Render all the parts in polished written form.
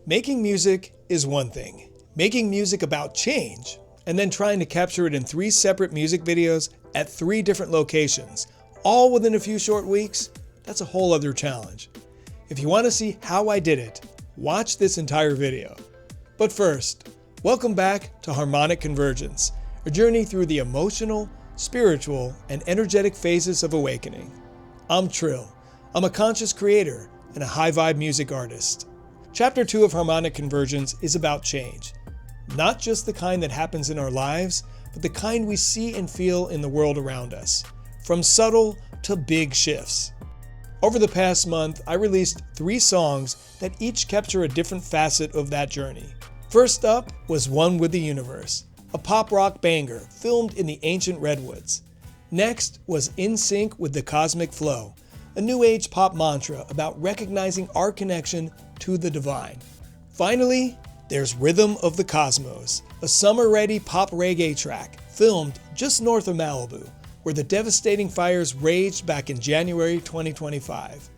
Making music is one thing. Making music about change, and then trying to capture it in 3 separate music videos at 3 different locations, all within a few short weeks, that's a whole other challenge. If you want to see how I did it, watch this entire video. But first, welcome back to Harmonic Convergence, a journey through the emotional, spiritual, and energetic phases of awakening. I'm Trill. I'm a conscious creator and a high-vibe music artist. Chapter 2 of Harmonic Convergence is about change. Not just the kind that happens in our lives, but the kind we see and feel in the world around us. From subtle to big shifts. Over the past month, I released 3 songs that each capture a different facet of that journey. First up was One with the Universe, a pop rock banger filmed in the ancient Redwoods. Next was In Sync with the Cosmic Flow, a new age pop mantra about recognizing our connection to the divine. Finally, there's Rhythm of the Cosmos, a summer-ready pop reggae track filmed just north of Malibu, where the devastating fires raged back in January 2025.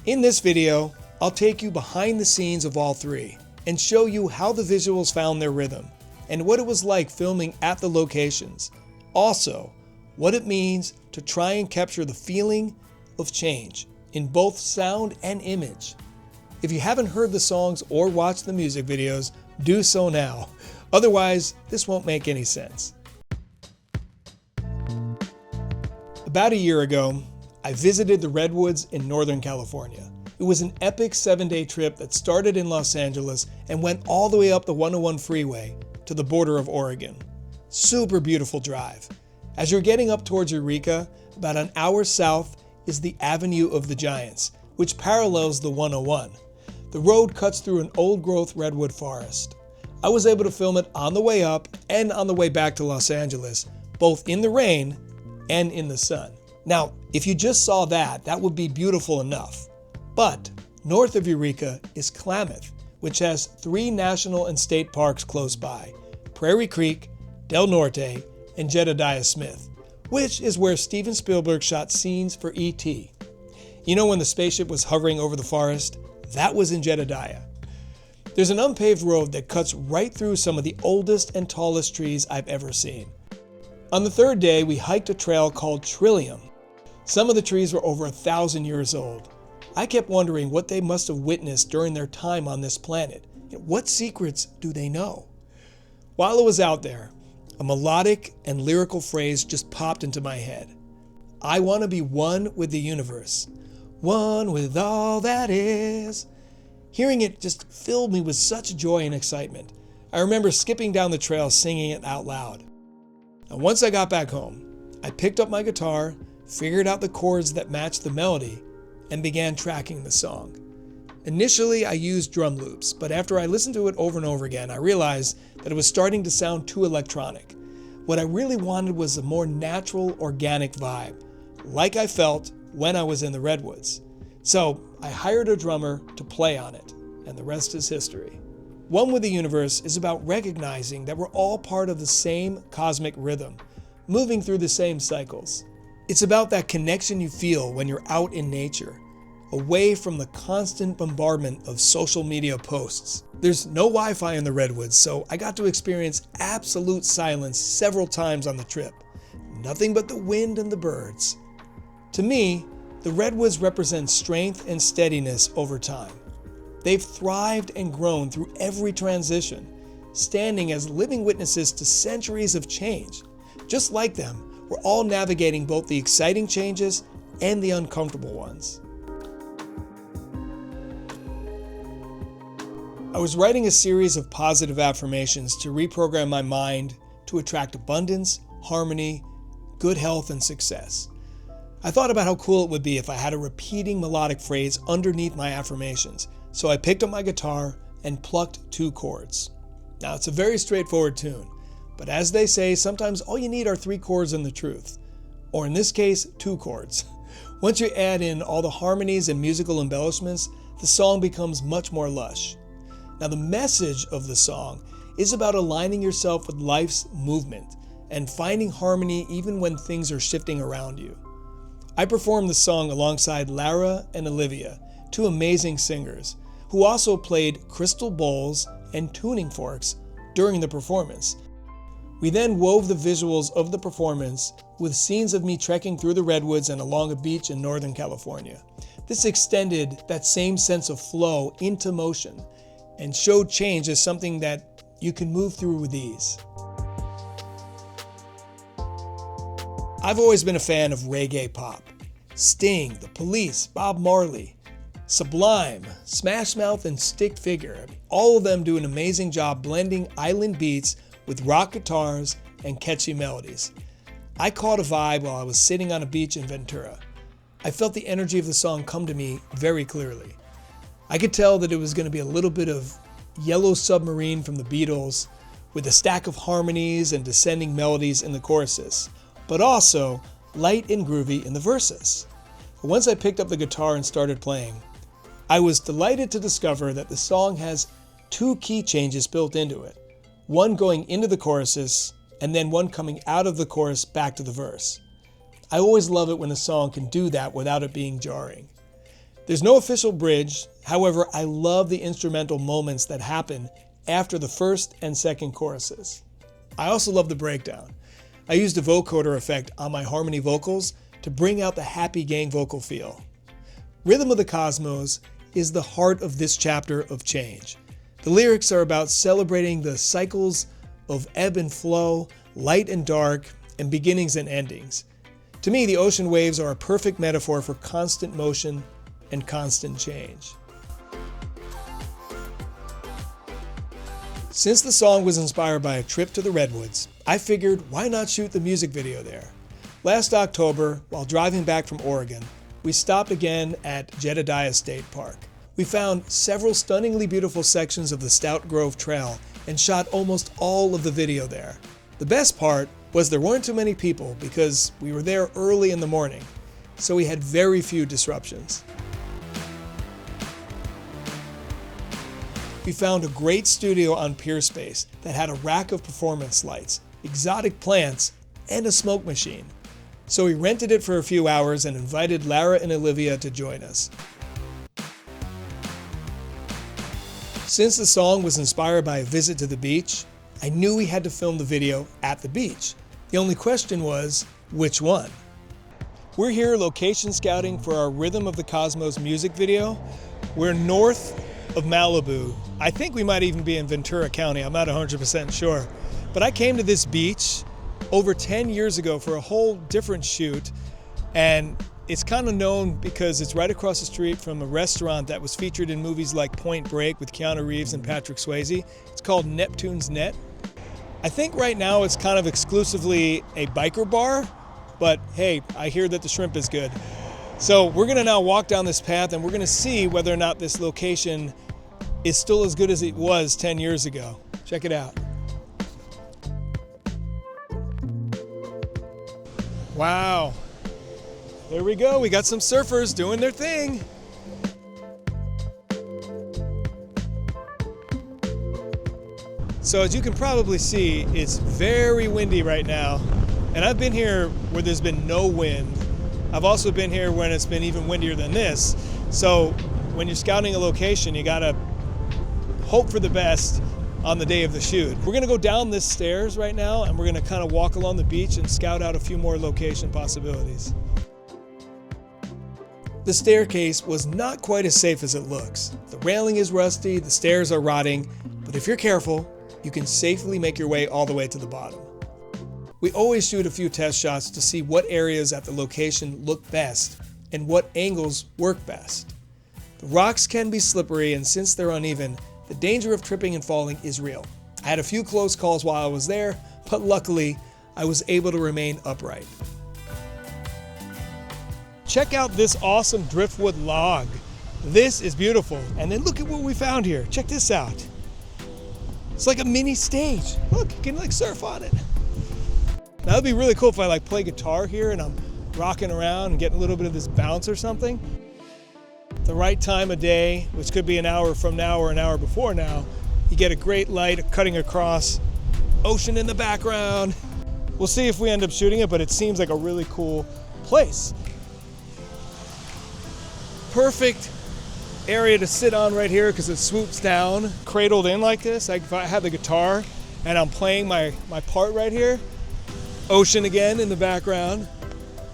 In this video, I'll take you behind the scenes of all 3 and show you how the visuals found their rhythm and what it was like filming at the locations. Also, what it means to try and capture the feeling of change in both sound and image. If you haven't heard the songs or watched the music videos, do so now. Otherwise, this won't make any sense. About a year ago, I visited the Redwoods in Northern California. It was an epic 7-day trip that started in Los Angeles and went all the way up the 101 freeway to the border of Oregon. Super beautiful drive. As you're getting up towards Eureka, about an hour south is the Avenue of the Giants, which parallels the 101. The road cuts through an old-growth redwood forest. I was able to film it on the way up and on the way back to Los Angeles, both in the rain and in the sun. Now, if you just saw that, that would be beautiful enough. But north of Eureka is Klamath, which has 3 national and state parks close by: Prairie Creek, Del Norte, and Jedediah Smith, which is where Steven Spielberg shot scenes for E.T. You know when the spaceship was hovering over the forest? That was in Jedediah. There's an unpaved road that cuts right through some of the oldest and tallest trees I've ever seen. On the 3rd day, we hiked a trail called Trillium. Some of the trees were over 1,000 years old. I kept wondering what they must have witnessed during their time on this planet. What secrets do they know? While I was out there, a melodic and lyrical phrase just popped into my head. I want to be one with the universe. One with all that is. Hearing it just filled me with such joy and excitement. I remember skipping down the trail singing it out loud. Now, once I got back home, I picked up my guitar, figured out the chords that matched the melody, and began tracking the song. Initially, I used drum loops, but after I listened to it over and over again, I realized that it was starting to sound too electronic. What I really wanted was a more natural, organic vibe, like I felt when I was in the Redwoods. So I hired a drummer to play on it, and the rest is history. One with the Universe is about recognizing that we're all part of the same cosmic rhythm, moving through the same cycles. It's about that connection you feel when you're out in nature, away from the constant bombardment of social media posts. There's no Wi-Fi in the Redwoods, so I got to experience absolute silence several times on the trip. Nothing but the wind and the birds. To me, the Redwoods represent strength and steadiness over time. They've thrived and grown through every transition, standing as living witnesses to centuries of change. Just like them, we're all navigating both the exciting changes and the uncomfortable ones. I was writing a series of positive affirmations to reprogram my mind to attract abundance, harmony, good health, and success. I thought about how cool it would be if I had a repeating melodic phrase underneath my affirmations, so I picked up my guitar and plucked 2 chords. Now, it's a very straightforward tune, but as they say, sometimes all you need are 3 chords and the truth. Or in this case, 2 chords. Once you add in all the harmonies and musical embellishments, the song becomes much more lush. Now, the message of the song is about aligning yourself with life's movement and finding harmony even when things are shifting around you. I performed the song alongside Lara and Olivia, 2 amazing singers. who also played crystal bowls and tuning forks during the performance. We then wove the visuals of the performance with scenes of me trekking through the Redwoods and along a beach in Northern California. This extended that same sense of flow into motion and showed change as something that you can move through with ease. I've always been a fan of reggae pop. Sting, The Police, Bob Marley, Sublime, Smash Mouth, and Stick Figure. All of them do an amazing job blending island beats with rock guitars and catchy melodies. I caught a vibe while I was sitting on a beach in Ventura. I felt the energy of the song come to me very clearly. I could tell that it was going to be a little bit of Yellow Submarine from the Beatles, with a stack of harmonies and descending melodies in the choruses, but also light and groovy in the verses. But once I picked up the guitar and started playing, I was delighted to discover that the song has two key changes built into it. One going into the choruses, and then one coming out of the chorus back to the verse. I always love it when a song can do that without it being jarring. There's no official bridge, however, I love the instrumental moments that happen after the first and second choruses. I also love the breakdown. I used a vocoder effect on my harmony vocals to bring out the happy gang vocal feel. Rhythm of the Cosmos is the heart of this chapter of change. The lyrics are about celebrating the cycles of ebb and flow, light and dark, and beginnings and endings. To me, the ocean waves are a perfect metaphor for constant motion and constant change. Since the song was inspired by a trip to the Redwoods, I figured why not shoot the music video there? Last October, while driving back from Oregon, we stopped again at Jedediah State Park. We found several stunningly beautiful sections of the Stout Grove Trail and shot almost all of the video there. The best part was there weren't too many people because we were there early in the morning, so we had very few disruptions. We found a great studio on Pier Space that had a rack of performance lights, exotic plants, and a smoke machine. So we rented it for a few hours and invited Lara and Olivia to join us. Since the song was inspired by a visit to the beach, I knew we had to film the video at the beach. The only question was, which one? We're here location scouting for our Rhythm of the Cosmos music video. We're north of Malibu. I think we might even be in Ventura County, I'm not 100% sure. But I came to this beach over 10 years ago for a whole different shoot, and it's kind of known because it's right across the street from a restaurant that was featured in movies like Point Break with Keanu Reeves and Patrick Swayze. It's called Neptune's Net. I think right now it's kind of exclusively a biker bar, but hey, I hear that the shrimp is good. So we're gonna now walk down this path and we're gonna see whether or not this location is still as good as it was 10 years ago. Check it out. Wow. There we go, we got some surfers doing their thing. So as you can probably see, it's very windy right now. And I've been here where there's been no wind. I've also been here when it's been even windier than this. So when you're scouting a location, you gotta hope for the best on the day of the shoot. We're gonna go down this stairs right now and we're gonna kind of walk along the beach and scout out a few more location possibilities. The staircase was not quite as safe as it looks. The railing is rusty, the stairs are rotting, but if you're careful, you can safely make your way all the way to the bottom. We always shoot a few test shots to see what areas at the location look best and what angles work best. The rocks can be slippery, and since they're uneven, the danger of tripping and falling is real. I had a few close calls while I was there, but luckily, I was able to remain upright. Check out this awesome driftwood log. This is beautiful. And then look at what we found here. Check this out. It's like a mini stage. Look, you can like surf on it. Now that'd be really cool if I like play guitar here and I'm rocking around and getting a little bit of this bounce or something. The right time of day, which could be an hour from now or an hour before now, you get a great light cutting across, ocean in the background. We'll see if we end up shooting it, but it seems like a really cool place. Perfect area to sit on right here because it swoops down, cradled in like this. I have the guitar and I'm playing my part right here. Ocean again in the background.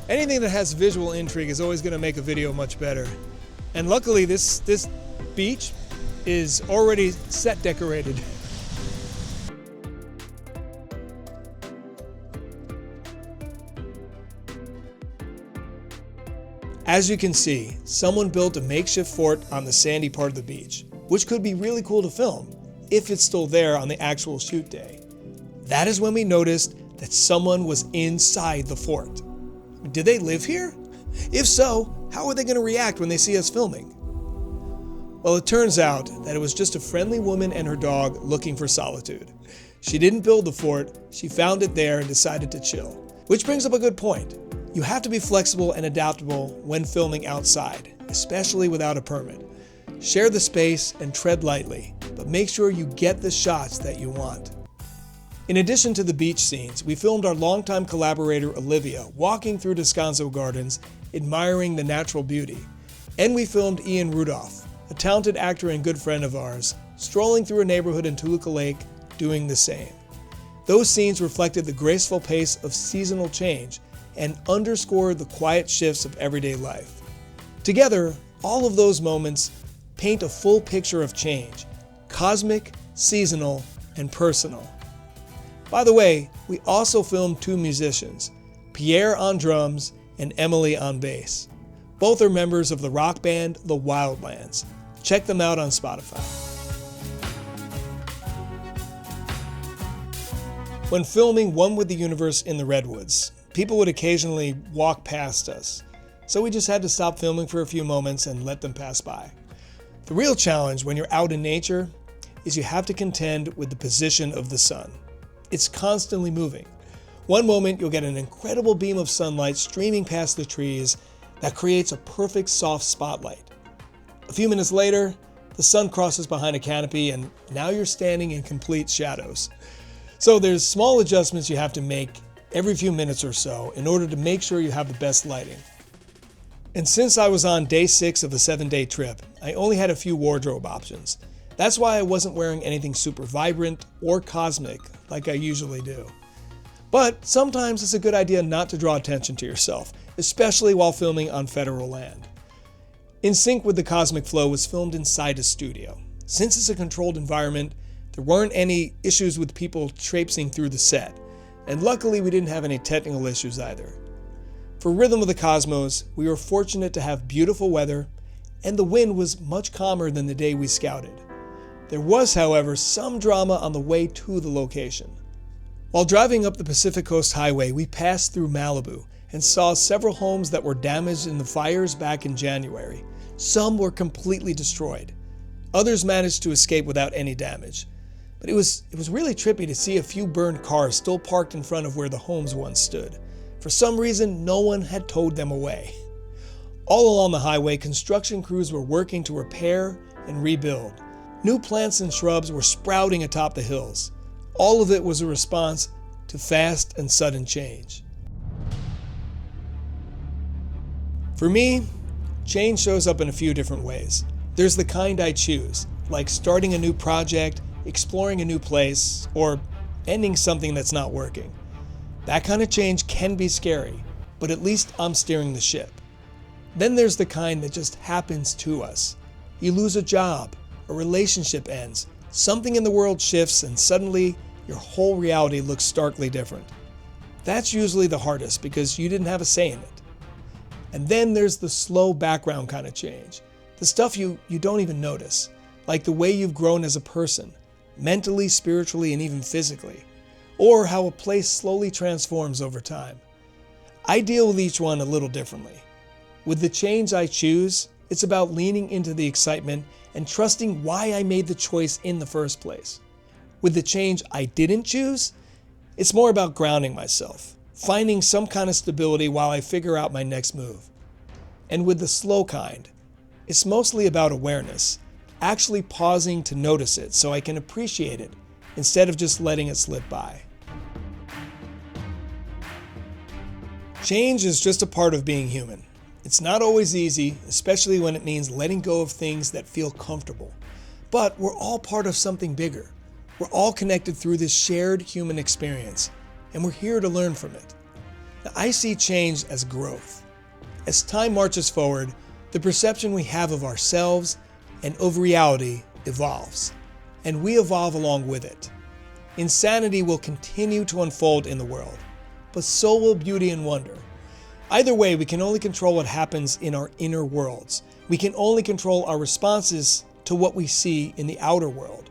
Anything that has visual intrigue is always going to make a video much better. And luckily this beach is already set decorated. As you can see, someone built a makeshift fort on the sandy part of the beach, which could be really cool to film if it's still there on the actual shoot day. That is when we noticed that someone was inside the fort. Did they live here? If so, how are they going to react when they see us filming? Well, it turns out that it was just a friendly woman and her dog looking for solitude. She didn't build the fort, she found it there and decided to chill. Which brings up a good point. You have to be flexible and adaptable when filming outside, especially without a permit. Share the space and tread lightly, but make sure you get the shots that you want. In addition to the beach scenes, we filmed our longtime collaborator Olivia walking through Descanso Gardens, admiring the natural beauty. And we filmed Ian Rudolph, a talented actor and good friend of ours, strolling through a neighborhood in Toluca Lake, doing the same. Those scenes reflected the graceful pace of seasonal change and underscored the quiet shifts of everyday life. Together, all of those moments paint a full picture of change, cosmic, seasonal, and personal. By the way, we also filmed two musicians, Pierre on drums and Emily on bass. Both are members of the rock band The Wildlands. Check them out on Spotify. When filming One with the Universe in the Redwoods, people would occasionally walk past us, so we just had to stop filming for a few moments and let them pass by. The real challenge when you're out in nature is you have to contend with the position of the sun. It's constantly moving. One moment you'll get an incredible beam of sunlight streaming past the trees that creates a perfect soft spotlight. A few minutes later, the sun crosses behind a canopy and now you're standing in complete shadows. So there's small adjustments you have to make every few minutes or so in order to make sure you have the best lighting. And since I was on day 6 of a 7-day trip, I only had a few wardrobe options. That's why I wasn't wearing anything super vibrant or cosmic like I usually do. But sometimes it's a good idea not to draw attention to yourself, especially while filming on federal land. In Sync with the Cosmic Flow was filmed inside a studio. Since it's a controlled environment, there weren't any issues with people traipsing through the set. And luckily we didn't have any technical issues either. For Rhythm of the Cosmos, we were fortunate to have beautiful weather, and the wind was much calmer than the day we scouted. There was, however, some drama on the way to the location. While driving up the Pacific Coast Highway, we passed through Malibu and saw several homes that were damaged in the fires back in January. Some were completely destroyed. Others managed to escape without any damage. But it was really trippy to see a few burned cars still parked in front of where the homes once stood. For some reason, no one had towed them away. All along the highway, construction crews were working to repair and rebuild. New plants and shrubs were sprouting atop the hills. All of it was a response to fast and sudden change. For me, change shows up in a few different ways. There's the kind I choose, like starting a new project, exploring a new place, or ending something that's not working. That kind of change can be scary, but at least I'm steering the ship. Then there's the kind that just happens to us. You lose a job, a relationship ends, something in the world shifts, and suddenly your whole reality looks starkly different. That's usually the hardest because you didn't have a say in it. And then there's the slow background kind of change, the stuff you don't even notice, like the way you've grown as a person, mentally, spiritually, and even physically, or how a place slowly transforms over time. I deal with each one a little differently. With the change I choose, it's about leaning into the excitement and trusting why I made the choice in the first place. With the change I didn't choose, it's more about grounding myself, finding some kind of stability while I figure out my next move. And with the slow kind, it's mostly about awareness, actually pausing to notice it so I can appreciate it instead of just letting it slip by. Change is just a part of being human. It's not always easy, especially when it means letting go of things that feel comfortable. But we're all part of something bigger. We're all connected through this shared human experience, and we're here to learn from it. Now, I see change as growth. As time marches forward, the perception we have of ourselves and of reality evolves, and we evolve along with it. Insanity will continue to unfold in the world, but so will beauty and wonder. Either way, we can only control what happens in our inner worlds. We can only control our responses to what we see in the outer world.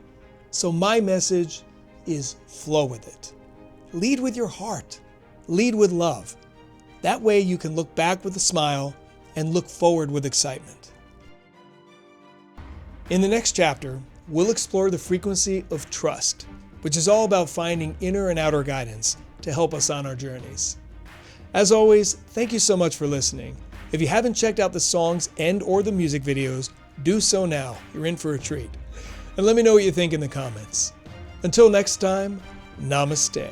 So my message is flow with it. Lead with your heart. Lead with love. That way you can look back with a smile and look forward with excitement. In the next chapter, we'll explore the frequency of trust, which is all about finding inner and outer guidance to help us on our journeys. As always, thank you so much for listening. If you haven't checked out the songs and/or the music videos, do so now. You're in for a treat. And let me know what you think in the comments. Until next time, namaste.